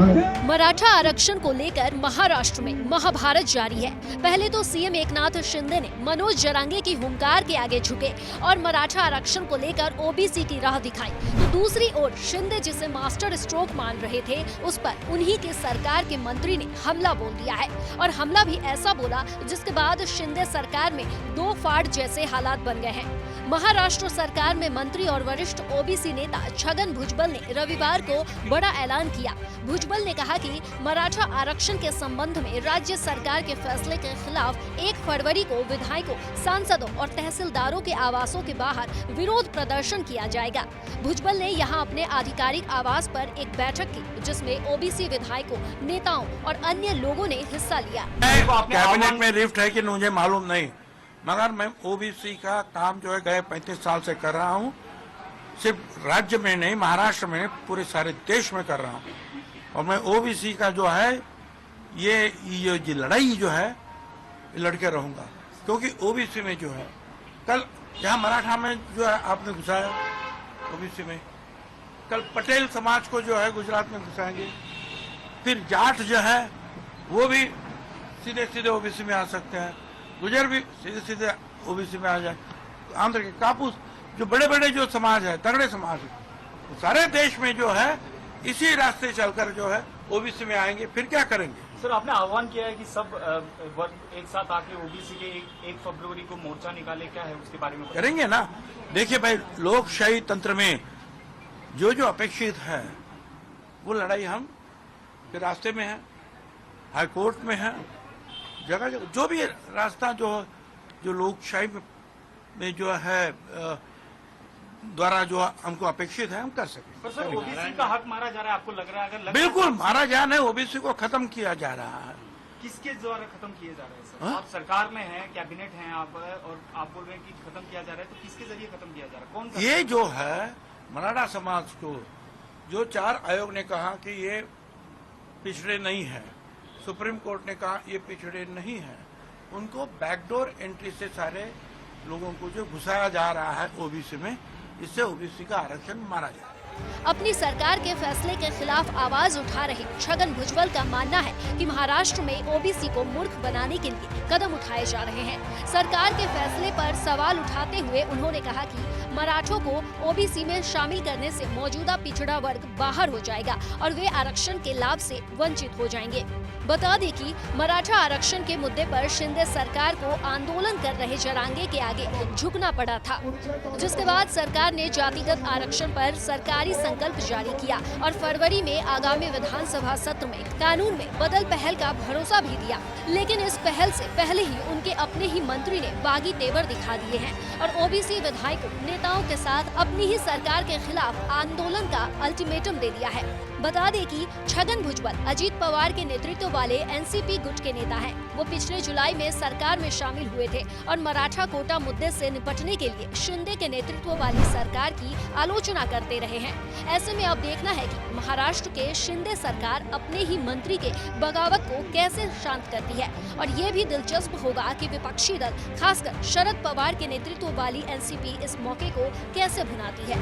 मराठा आरक्षण को लेकर महाराष्ट्र में महाभारत जारी है। पहले तो सीएम एकनाथ शिंदे ने मनोज जरांगे की हुंकार के आगे झुके और मराठा आरक्षण को लेकर ओबीसी की राह दिखाई, तो दूसरी ओर शिंदे जिसे मास्टर स्ट्रोक मान रहे थे उस पर उन्हीं के सरकार के मंत्री ने हमला बोल दिया है। और हमला भी ऐसा बोला जिसके बाद शिंदे सरकार में दो फाड़ जैसे हालात बन गए हैं। महाराष्ट्र सरकार में मंत्री और वरिष्ठ ओबीसी नेता छगन भुजबल ने रविवार को बड़ा ऐलान किया। भुजबल ने कहा कि मराठा आरक्षण के संबंध में राज्य सरकार के फैसले के खिलाफ 1 फरवरी को विधायकों, सांसदों और तहसीलदारों के आवासों के बाहर विरोध प्रदर्शन किया जाएगा। भुजबल ने यहां अपने आधिकारिक आवास पर एक बैठक की जिसमें ओबीसी विधायकों, नेताओं और अन्य लोगों ने हिस्सा लिया। कैबिनेट में रिफ्ट है कि मुझे मालूम नहीं, मगर मैं ओबीसी का काम जो है गए 35 साल से कर रहा हूँ। सिर्फ राज्य में नहीं, महाराष्ट्र में, पूरे सारे देश में कर रहा हूँ। और मैं ओबीसी का जो है ये लड़ाई जो है लड़के रहूंगा, क्योंकि ओबीसी में जो है कल यहाँ मराठा में जो है आपने घुसाया ओबीसी में, कल पटेल समाज को जो है गुजरात में घुसाएंगे, फिर जाट जो है वो भी सीधे सीधे ओबीसी में आ सकते हैं, गुजर भी सीधे सीधे ओबीसी में आ जाए, आंध्र के कापूस, जो बड़े बड़े जो समाज है, तगड़े समाज है, तो सारे देश में जो है इसी रास्ते चलकर जो है ओबीसी में आएंगे। फिर क्या करेंगे? सर, आपने आह्वान किया है कि सब वर्ग एक साथ आके ओबीसी के 1 फरवरी को मोर्चा निकाले, क्या है उसके बारे में करेंगे ना। देखिए भाई, लोकशाही तंत्र में जो जो अपेक्षित है वो लड़ाई हम के रास्ते में है, हाई कोर्ट में है, जगह जगह जो भी रास्ता जो लोकशाही में जो है द्वारा जो हमको अपेक्षित है हम कर सकें। पर सर, ओबीसी का हक मारा जा रहा है, आपको लग रहा है? अगर बिल्कुल मारा जा रहा है, ओबीसी को खत्म किया जा रहा है। किसके द्वारा खत्म किए जा रहे हैं सर? आप सरकार में हैं, कैबिनेट हैं आप, और आप बोल रहे हैं कि खत्म किया जा रहा है, तो किसके जरिए खत्म किया जा रहा है? कौन सा? ये जो है मराठा समाज को जो 4 आयोग ने कहा कि ये पिछड़े नहीं है, सुप्रीम कोर्ट ने कहा ये पिछड़े नहीं है, उनको बैकडोर एंट्री से सारे लोगों को जो घुसाया जा रहा है ओबीसी में, इससे ओबीसी का आरक्षण मारा जाए। अपनी सरकार के फैसले के खिलाफ आवाज उठा रहे छगन भुजबल का मानना है कि महाराष्ट्र में ओबीसी को मूर्ख बनाने के लिए कदम उठाए जा रहे हैं। सरकार के फैसले पर सवाल उठाते हुए उन्होंने कहा कि मराठों को ओबीसी में शामिल करने से मौजूदा पिछड़ा वर्ग बाहर हो जाएगा और वे आरक्षण के लाभ से वंचित हो जाएंगे। बता दें कि मराठा आरक्षण के मुद्दे पर शिंदे सरकार को आंदोलन कर रहे जरांगे के आगे झुकना पड़ा था, जिसके बाद सरकार ने जातिगत आरक्षण पर सरकारी संकल्प जारी किया और फरवरी में आगामी विधानसभा सत्र में कानून में बदल पहल का भरोसा भी दिया। लेकिन इस पहल से पहले ही उनके अपने ही मंत्री ने बागी तेवर दिखा दिए हैं और ओबीसी विधायकों, नेताओं के साथ अपनी ही सरकार के खिलाफ आंदोलन का अल्टीमेटम दे दिया है। बता दें कि छगन भुजबल अजीत पवार के नेतृत्व वाले एनसीपी गुट के नेता हैं। वो पिछले जुलाई में सरकार में शामिल हुए थे और मराठा कोटा मुद्दे से निपटने के लिए शिंदे के नेतृत्व वाली सरकार की आलोचना करते रहे हैं। ऐसे में अब देखना है कि महाराष्ट्र के शिंदे सरकार अपने ही मंत्री के बगावत को कैसे शांत करती है। और ये भी दिलचस्प होगा कि विपक्षी दल, खासकर शरद पवार के नेतृत्व वाली एनसीपी, इस मौके को कैसे भुनाती है।